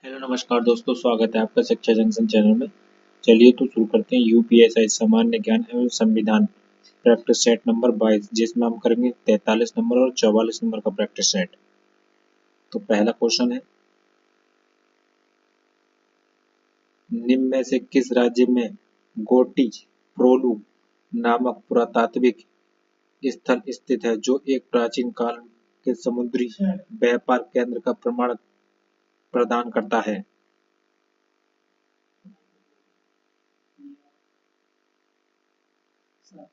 Hello नमस्कार दोस्तों, स्वागत है आपका शिक्षा जंक्शन चैनल में। चलिए तो शुरू करते हैं यूपीएसआई सामान्य ज्ञान एवं संविधान प्रैक्टिस सेट नंबर 22, जिसमें हम करेंगे 43 नंबर और 44 नंबर का प्रैक्टिस सेट। तो पहला क्वेश्चन है, निम्न में से किस राज्य में गोटी प्रोलू नामक पुरातात्विक स्थल स्थित है, जो एक प्राचीन काल के समुद्री व्यापार केंद्र का प्रमाण प्रदान करता है?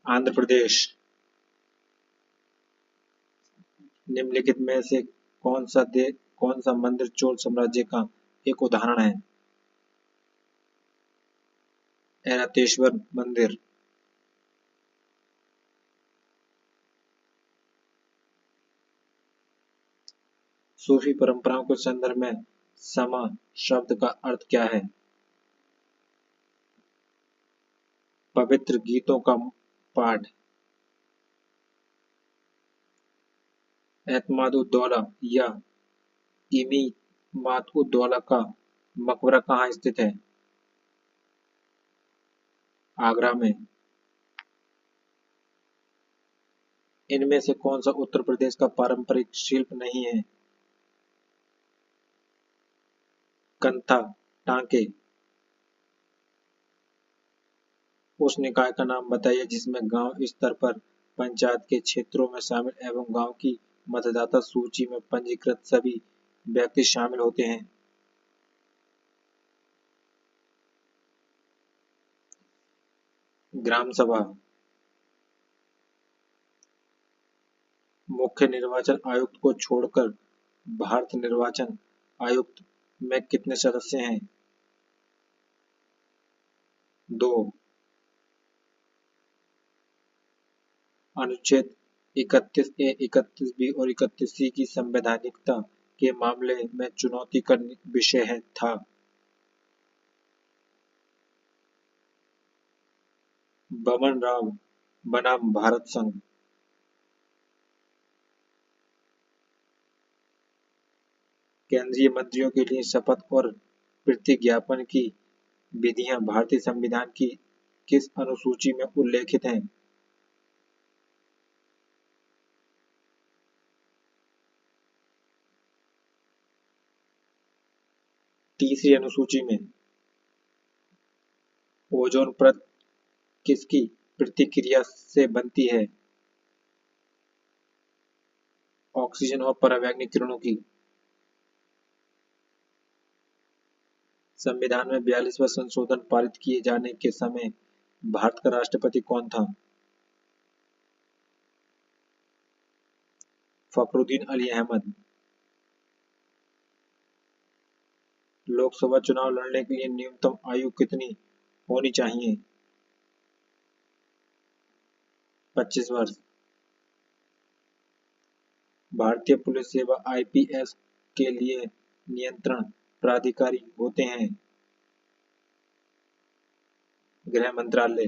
आंध्र प्रदेश। निम्नलिखित में से कौन सा मंदिर चोल साम्राज्य का एक उदाहरण है? ऐरावतेश्वर मंदिर। सूफी परंपराओं के संदर्भ में समा शब्द का अर्थ क्या है? पवित्र गीतों का पाठ। एतमाद-उद-दौला या इमीमात-उद-दौला का मकबरा कहाँ स्थित है? आगरा में। इनमें से कौन सा उत्तर प्रदेश का पारंपरिक शिल्प नहीं है? कंथा टांके। उस निकाय का नाम बताइए जिसमें गांव स्तर पर पंचायत के क्षेत्रों में शामिल एवं गांव की मतदाता सूची में पंजीकृत सभी व्यक्ति शामिल होते हैं। ग्राम सभा। मुख्य निर्वाचन आयुक्त को छोड़कर भारत निर्वाचन आयुक्त में कितने सदस्य हैं? 2। अनुच्छेद 31A, 31B और 31C की संवैधानिकता के मामले में चुनौती का विषय था। बमन राव बनाम भारत संघ। केंद्रीय मंत्रियों के लिए शपथ और प्रतिज्ञापन की विधियां भारतीय संविधान की किस अनुसूची में उल्लेखित हैं? तीसरी अनुसूची में। ओजोन परत किसकी प्रतिक्रिया से बनती है? ऑक्सीजन और परावैंगनिक किरणों की। संविधान में 42वां संशोधन पारित किए जाने के समय भारत का राष्ट्रपति कौन था? फखरुद्दीन अली अहमद। लोकसभा चुनाव लड़ने के लिए न्यूनतम आयु कितनी होनी चाहिए? 25 वर्ष। भारतीय पुलिस सेवा आईपीएस के लिए नियंत्रण प्राधिकारी होते हैं? गृह मंत्रालय।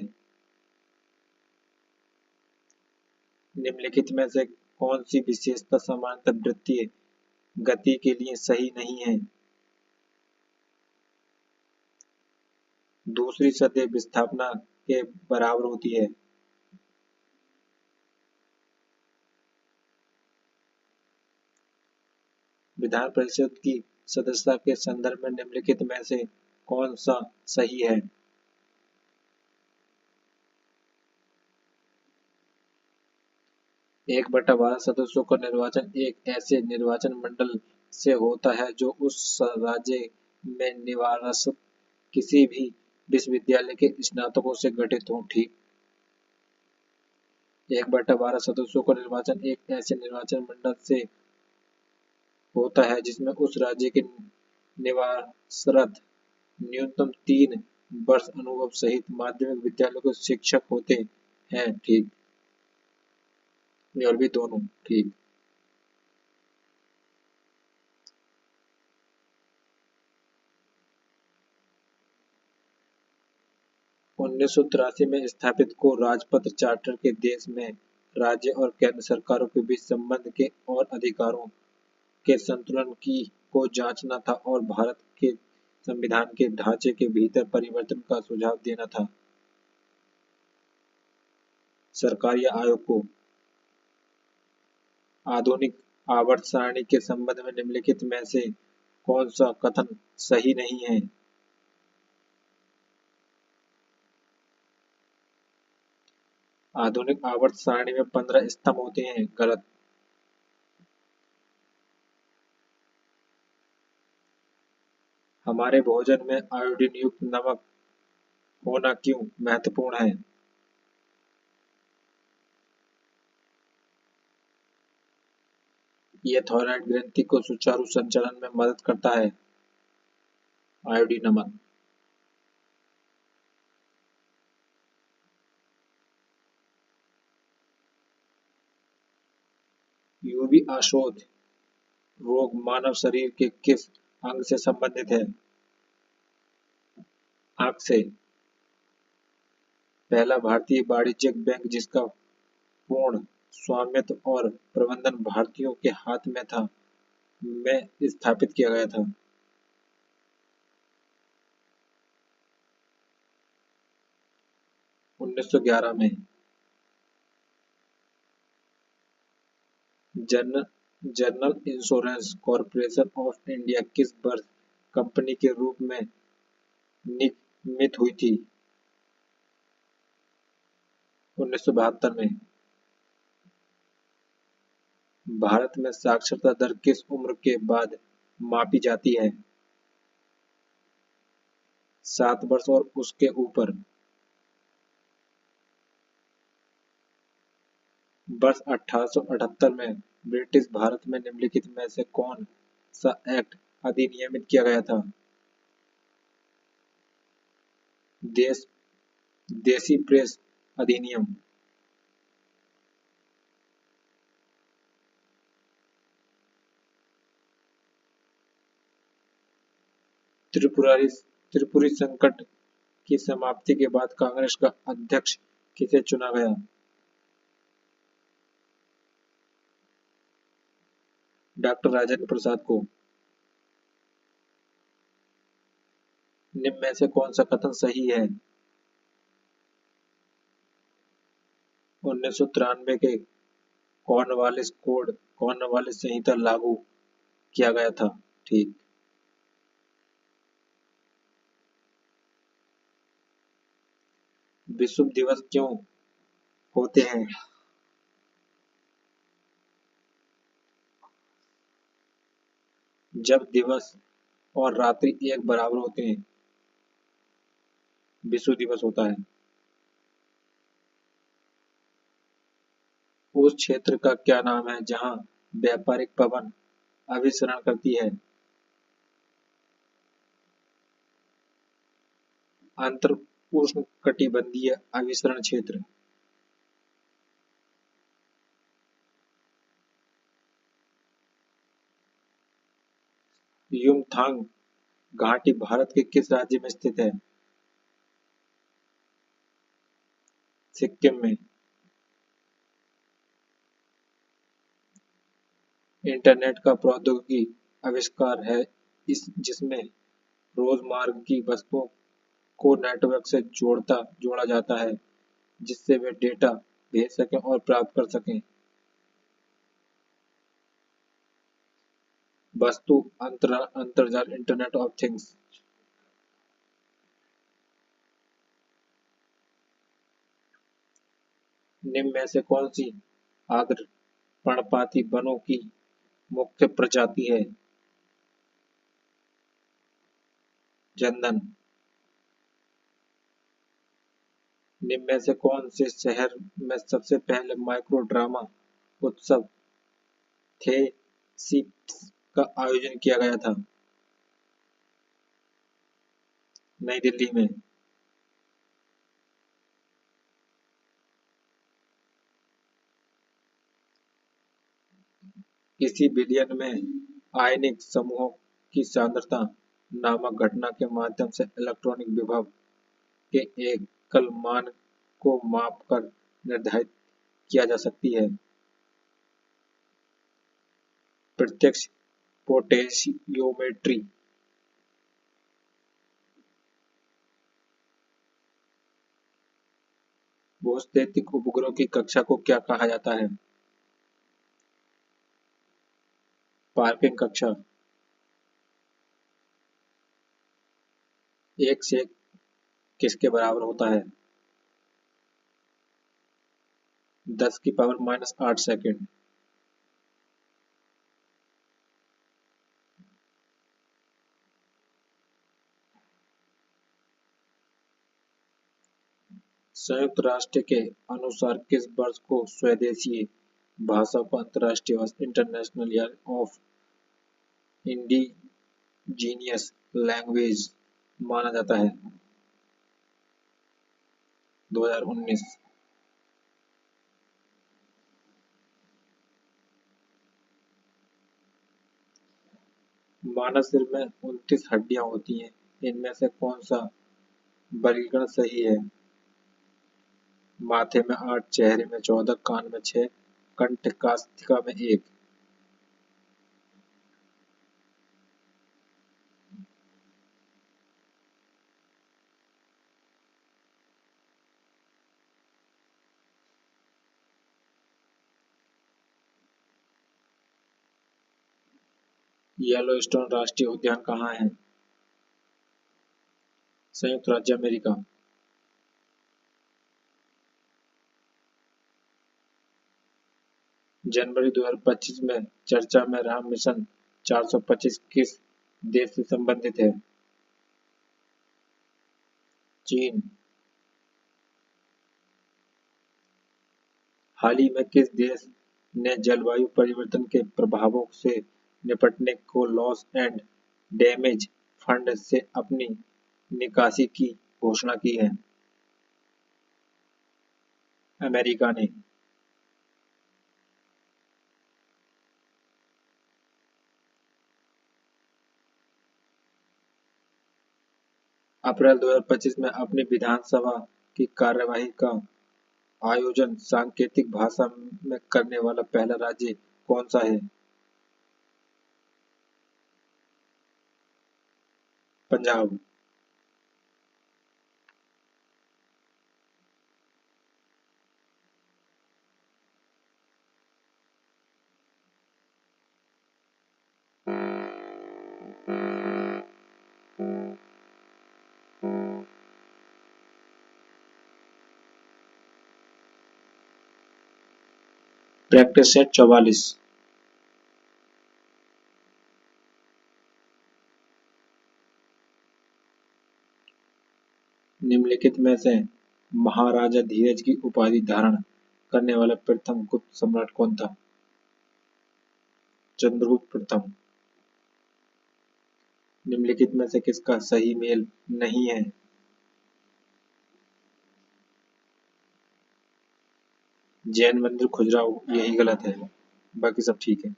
निम्नलिखित में से कौन सी विशेषता समानांतर वृत्तीय गति के लिए सही नहीं है? दूसरी सतह विस्थापना के बराबर होती है। विधान परिषद की सदस्यता के संदर्भ में निम्नलिखित में से कौन सा सही है? 1/12 सदस्यों का निर्वाचन एक ऐसे निर्वाचन मंडल से होता है जो उस राज्य में निवासरत किसी भी विश्वविद्यालय के स्नातकों से गठित हो। ठीक। 1/12 सदस्यों का निर्वाचन एक ऐसे निर्वाचन मंडल से होता है जिसमें उस राज्य के निवासरत न्यूनतम 3 वर्ष अनुभव सहित माध्यमिक विद्यालयों के शिक्षक होते हैं। ठीक। और भी दोनों ठीक। 1983 में स्थापित को राजपत्र चार्टर के देश में राज्य और केंद्र सरकारों के बीच संबंध के और अधिकारों के संतुलन की को जांचना था और भारत के संविधान के ढांचे के भीतर परिवर्तन का सुझाव देना था। सरकार या आयोग को आधुनिक आवर्त सारणी के संबंध में निम्नलिखित में से कौन सा कथन सही नहीं है? आधुनिक आवर्त सारणी में 15 स्तंभ होते हैं। गलत। हमारे भोजन में आयोडीन युक्त नमक होना क्यों महत्वपूर्ण है? यह थायराइड ग्रंथि को सुचारू संचालन में मदद करता है। आयोडीन नमक। यूवी आशोध रोग मानव शरीर के किस अंग से संबंधित है? आंख से। पहला भारतीय वाणिज्यिक बैंक जिसका पूर्ण स्वामित्व और प्रबंधन भारतीयों के हाथ में था, में स्थापित किया गया था। 1911 में। General insurance corporation of India किस वर्ष कंपनी के रूप में निगमित हुई थी? 1972 में। भारत में साक्षरता दर किस उम्र के बाद मापी जाती है? 7 वर्ष और उसके ऊपर। वर्ष 1878 में ब्रिटिश भारत में निम्नलिखित में से कौन सा एक्ट अधिनियमित किया गया था? देसी प्रेस अधिनियम। त्रिपुरी संकट की समाप्ति के बाद कांग्रेस का अध्यक्ष किसे चुना गया? डॉक्टर राजेंद्र प्रसाद को। निम्न में से कौन सा कथन सही है? 1993 के कॉर्नवालिस संहिता लागू किया गया था। ठीक। विश्व दिवस क्यों होते हैं? जब दिवस और रात्रि एक बराबर होते हैं, विश्व दिवस होता है। उस क्षेत्र का क्या नाम है जहां व्यापारिक पवन अभिसरण करती है? अंतर उष्णकटिबंधीय अभिसरण क्षेत्र। युमथांग घाटी भारत के किस राज्य में स्थित है? सिक्किम में। इंटरनेट का प्रौद्योगिकी आविष्कार है जिसमें रोजमर्रा की वस्तुओं को नेटवर्क से जोड़ा जाता है जिससे वे डेटा भेज सकें और प्राप्त कर सकें। वस्तु अंतरजाल इंटरनेट ऑफ थिंग्स। निम्न में से कौन सी आर्द्र पर्णपाती वनों की मुख्य प्रजाति है? चंदन। निम्न में से कौन से शहर में सबसे पहले माइक्रो ड्रामा उत्सव थेसिस का आयोजन किया गया था? नई दिल्ली में। किसी विलयन में आयनिक समूहों की सांद्रता नामक घटना के माध्यम से इलेक्ट्रॉनिक विभव के एकल मान को मापकर निर्धारित किया जा सकती है। प्रत्यक्ष पोटेशियोमेट्री। भूस्थैतिक उपग्रहों की कक्षा को क्या कहा जाता है? पार्किंग कक्षा। 1 सेक किसके बराबर होता है? 10⁻⁻8 सेकंड। संयुक्त राष्ट्र के अनुसार किस वर्ष को स्वदेशी भाषा को अंतर्राष्ट्रीय वर्ष international year of indigenous language माना जाता है? 2019। मानव सिर में 29 हड्डियां होती हैं, इनमें से कौन सा वर्गीकरण सही है? माथे में 8, चेहरे में 14, कान में 6, कंठकास्थिका में 1। येलोस्टोन राष्ट्रीय उद्यान कहाँ है? संयुक्त राज्य अमेरिका। जनवरी 2025 में चर्चा में रहा मिशन 425 किस देश से संबंधित है? चीन। हाल ही में किस देश ने जलवायु परिवर्तन के प्रभावों से निपटने को लॉस एंड डैमेज फंड से अपनी निकासी की घोषणा की है? अमेरिका ने। अप्रैल 2025 में अपनी विधानसभा की कार्यवाही का आयोजन सांकेतिक भाषा में करने वाला पहला राज्य कौन सा है? पंजाब। Practice set 44। निम्नलिखित में से महाराजा धीरज की उपाधि धारण करने वाला प्रथम गुप्त सम्राट कौन था? चंद्रगुप्त प्रथम। निम्नलिखित में से किसका सही मेल नहीं है? जैन मंदिर खजुराहो, यही गलत है, बाकी सब ठीक है।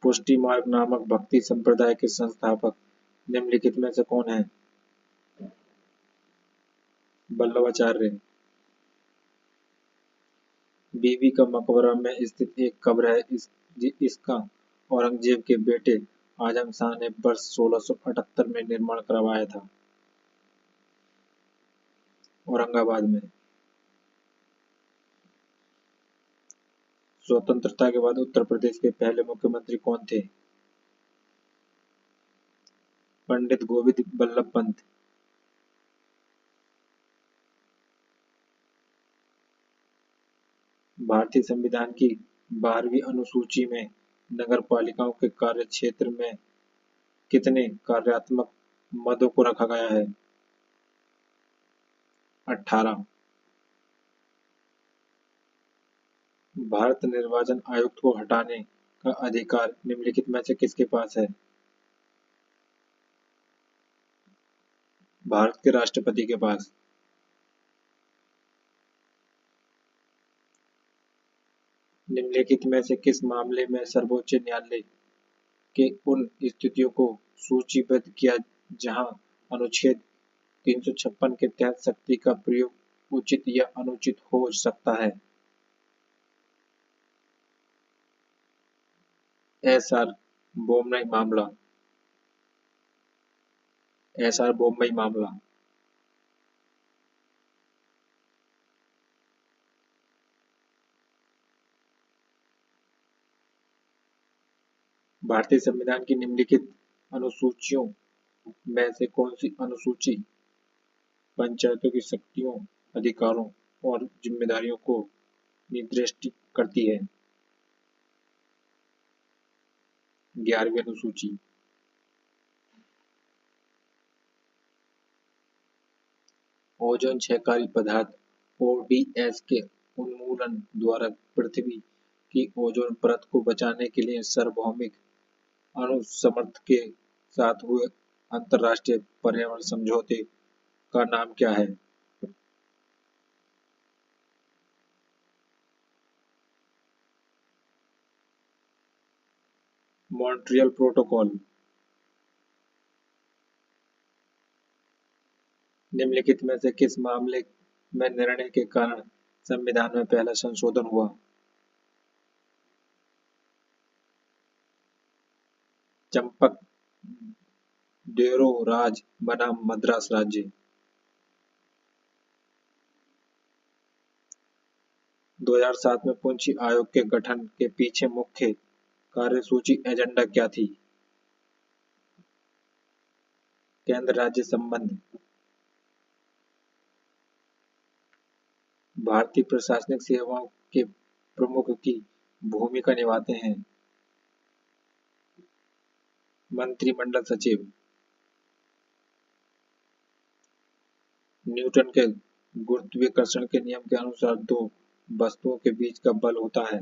पुष्टि मार्ग नामक भक्ति संप्रदाय के संस्थापक निम्नलिखित में से कौन है? वल्लभाचार्य। बीबी का मकबरा में स्थित एक कब्र है, इसका औरंगजेब के बेटे आजम शाह ने वर्ष 1678 में निर्माण करवाया था। औरंगाबाद में। स्वतंत्रता के बाद उत्तर प्रदेश के पहले मुख्यमंत्री कौन थे? पंडित गोविंद बल्लभ पंत। भारतीय संविधान की 12वीं अनुसूची में नगर पालिकाओं के कार्य क्षेत्र में कितने कार्यात्मक मदों को रखा गया है? 18। भारत निर्वाचन आयुक्त को हटाने का अधिकार निम्नलिखित में से किसके पास है? भारत के राष्ट्रपति के पास। निम्नलिखित में से किस मामले में सर्वोच्च न्यायालय के उन स्थितियों को सूचीबद्ध किया जहां अनुच्छेद 356 के तहत शक्ति का प्रयोग उचित या अनुचित हो सकता है? एसआर बोमनई मामला। एसआर बोमनई मामला। भारतीय संविधान की निम्नलिखित अनुसूचियों में से कौन सी अनुसूची पंचायतों की शक्तियों, अधिकारों और जिम्मेदारियों को निर्दिष्ट करती है? 11वीं अनुसूची। ओजोन क्षयकारी पदार्थ ओडीएस के उन्मूलन द्वारा पृथ्वी की ओजोन परत को बचाने के लिए सार्वभौमिक अणुसमर्थ के साथ हुए अंतर्राष्ट्रीय पर्यावरण समझौते का नाम क्या है? Montreal protocol. निम्नलिखित में से किस मामले में निर्णय के कारण संविधान में पहला संशोधन हुआ? चंपक देरो राज बनाम मद्रास राज्य। 2007 में पूंछी आयोग के गठन के पीछे मुख्य कार्यसूची एजेंडा क्या थी? केंद्र राज्य संबंध। भारतीय प्रशासनिक सेवाओं के प्रमुख की भूमिका निभाते हैं मंत्रिमंडल सचिव। न्यूटन के गुरुत्वाकर्षण के नियम के अनुसार दो वस्तुओं के बीच का बल होता है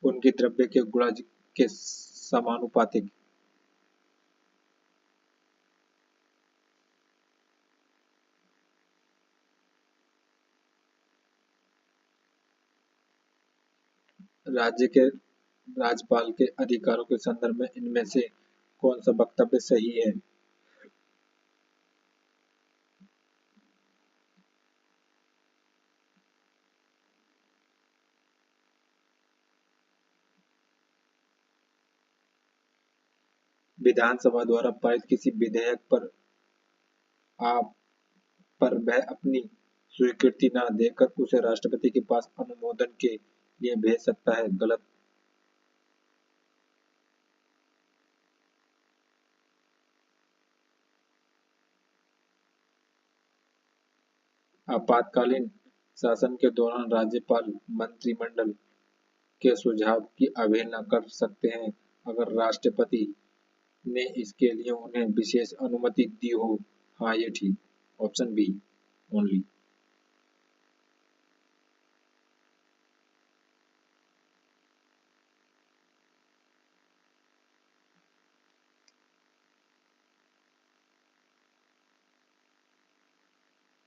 उनकी द्रव्य के गुणा के समानुपातिक। राज्य के राज्यपाल के अधिकारों के संदर्भ में इनमें से कौन सा वक्तव्य सही है? विधानसभा द्वारा पारित किसी विधेयक पर आप पर वह अपनी स्वीकृति न देकर उसे राष्ट्रपति के पास अनुमोदन के लिए भेज सकता है। गलत। आपातकालीन शासन के दौरान राज्यपाल मंत्रिमंडल के सुझाव की अवहेलना कर सकते हैं अगर राष्ट्रपति ने इसके लिए उन्हें विशेष अनुमति दी हो। हाँ, ये ठीक। Option B only.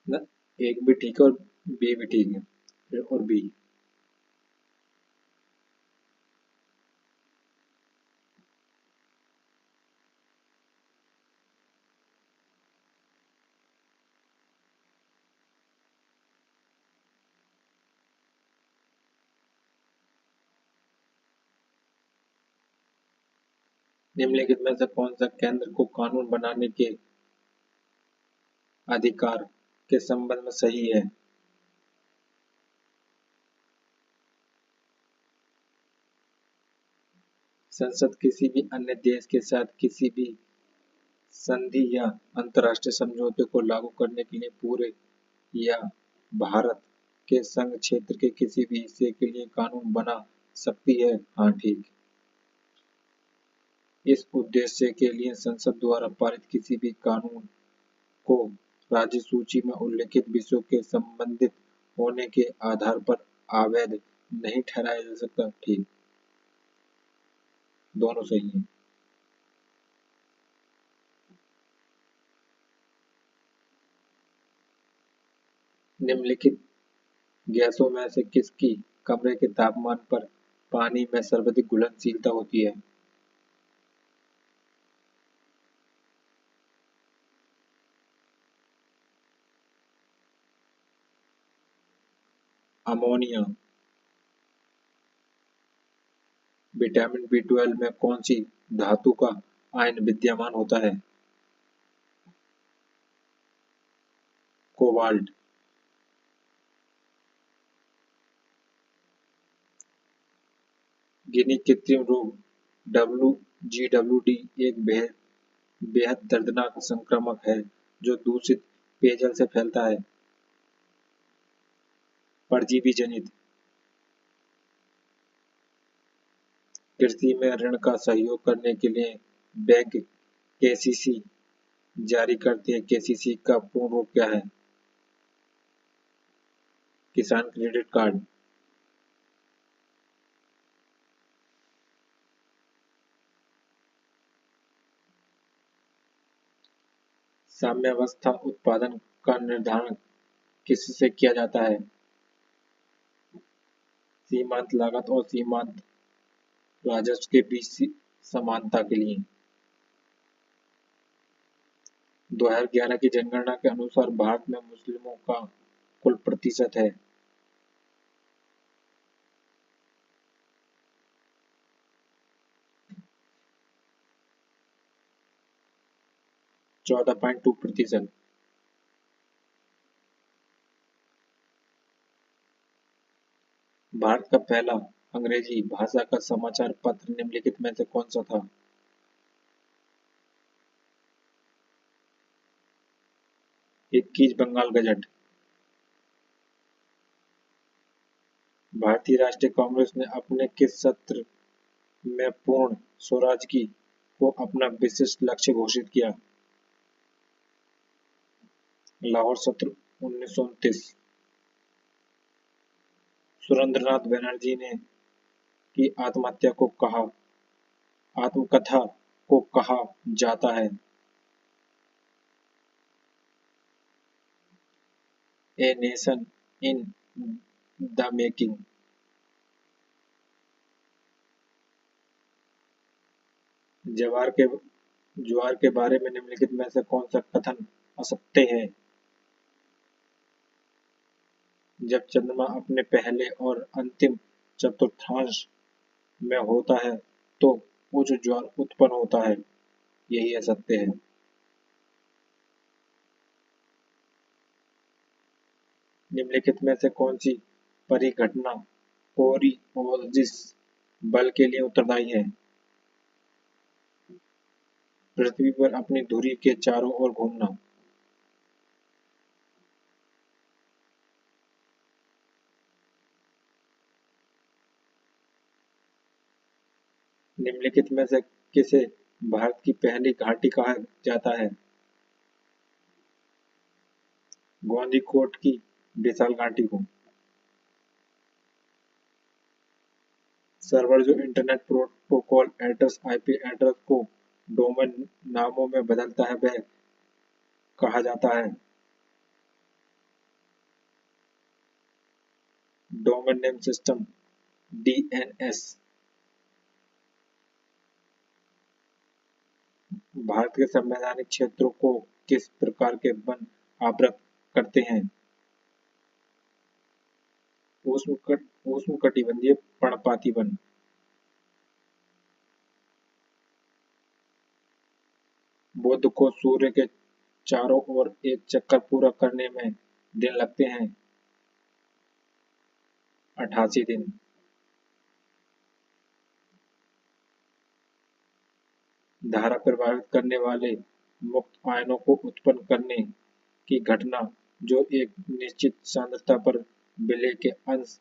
न, एक भी ठीक है और बी भी ठीक है और बी। निम्नलिखित में से कौन सा केंद्र को कानून बनाने के अधिकार के संबंध में सही है? संसद किसी भी अन्य देश के साथ किसी भी संधि या अंतर्राष्ट्रीय समझौते को लागू करने के लिए पूरे या भारत के संघ क्षेत्र के किसी भी हिस्से के लिए कानून बना सकती है। हाँ, ठीक। इस उद्देश्य के लिए संसद द्वारा पारित किसी भी कानून को राज्य सूची में उल्लिखित विषयों के संबंधित होने के आधार पर अवैध नहीं ठहराया जा सकता। ठीक, दोनों सही हैं। निम्नलिखित गैसों में से किसकी कमरे के तापमान पर पानी में सर्वाधिक घुलनशीलता होती है? अमोनिया। विटामिन B12 में कौन सी धातु का आयन विद्यमान होता है? कोबाल्ट। गिनी कृत्रिम रोग GWD एक बेहद दर्दनाक संक्रामक है जो दूषित पेयजल से फैलता है। परजीवी जनित। कृषि में ऋण का सहयोग करने के लिए बैंक केसीसी जारी करते हैं। केसीसी का पूर्ण रूप क्या है? किसान क्रेडिट कार्ड। साम्यावस्था उत्पादन का निर्धारण किससे किया जाता है? सीमांत लागत और सीमांत राजस्व के बीच समानता के लिए। 2011 की जनगणना के अनुसार भारत में मुस्लिमों का कुल प्रतिशत है। 14.2%। भारत का पहला अंग्रेजी भाषा का समाचार पत्र निम्नलिखित में से कौन सा था? 21 बंगाल गजट। भारतीय राष्ट्रीय कांग्रेस ने अपने किस सत्र में पूर्ण स्वराज की को अपना विशिष्ट लक्ष्य घोषित किया? लाहौर सत्र 1929। सुरेंद्रनाथ बनर्जी ने की आत्मकथा को कहा जाता है? A nation in the making. ज्वार के बारे में निम्नलिखित में से कौन सा कथन असत्य है? जब चंद्रमा अपने पहले और अंतिम चतुर्थांश में होता है तो उच्च ज्वार उत्पन्न होता है, यही असत्य है। निम्नलिखित में से कौन सी परिघटना कोरिओलिस बल के लिए उत्तरदायी है? पृथ्वी पर अपनी धुरी के चारों ओर घूमना। निम्नलिखित में से किसे भारत की पहली घाटी कहा जाता है? गौंदीकोट की विशाल घाटी को। सर्वर जो internet protocol address IP address को डोमेन नामों में बदलता है वह कहा जाता है? Domain name system DNS। Bharat के संवैधानिक क्षेत्रों को किस प्रकार के वन आवृत करते हैं? उष्णकटिबंधीय पर्णपाती वन। बुध को सूर्य के चारों ओर एक चक्कर पूरा करने में दिन लगते हैं? 88 दिन। धारा प्रभावित करने वाले मुक्त आयनों को उत्पन्न करने की घटना जो एक निश्चित सांद्रता पर विलेय के अंश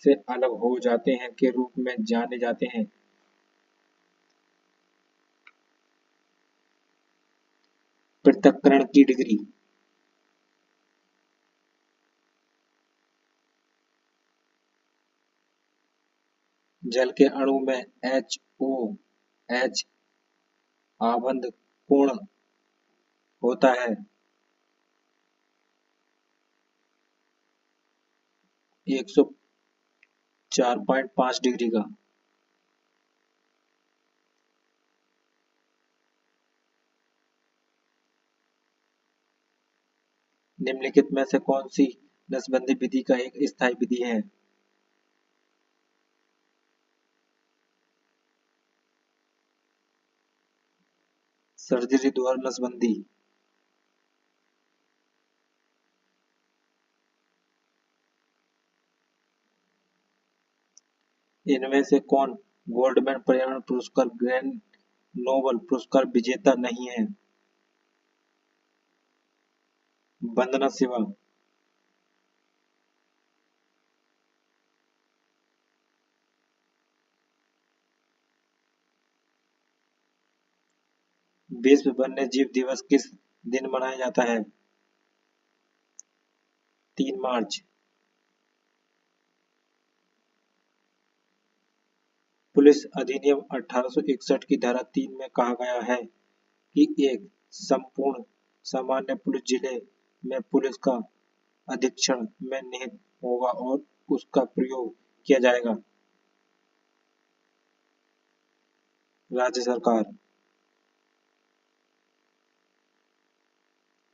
से अलग हो जाते हैं के रूप में जाने जाते हैं? पृथक्करण की डिग्री। जल के अणु में HOH आबंध कोण होता है? 104.5 डिग्री का। निम्नलिखित में से कौन सी नसबंदी विधि का एक स्थायी विधि है? सर्जरी द्वारा नसबंदी। इनमें से कौन गोल्डमैन पर्यावरण पुरस्कार ग्रैंड नोबल पुरस्कार विजेता नहीं है? वंदना शिवा। विश्व वन्य जीव दिवस किस दिन मनाया जाता है? 3 मार्च। पुलिस अधिनियम 1861 की धारा 3 में कहा गया है कि एक संपूर्ण सामान्य पुलिस जिले में पुलिस का अधीक्षण में निहित होगा और उसका प्रयोग किया जाएगा। राज्य सरकार।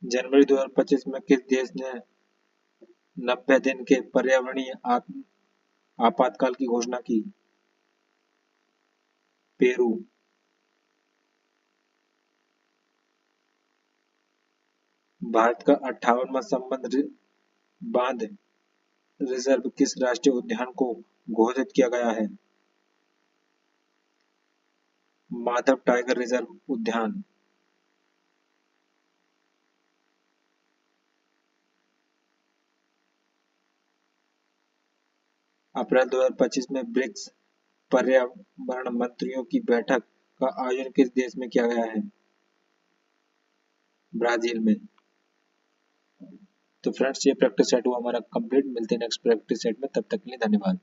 जनवरी 2025 में किस देश ने 90 दिन के पर्यावरणीय आपातकाल की घोषणा की? पेरू। भारत का 58वां संबंध बांध रिजर्व किस राष्ट्रीय उद्यान को घोषित किया गया है? माधव टाइगर रिजर्व उद्यान। अप्रैल 2025 में ब्रिक्स पर्यावरण मंत्रियों की बैठक का आयोजन किस देश में किया गया है? ब्राजील में। तो फ्रेंड्स, ये प्रैक्टिस सेट हुआ हमारा कंप्लीट। मिलते हैं नेक्स्ट प्रैक्टिस सेट में, तब तक के लिए धन्यवाद।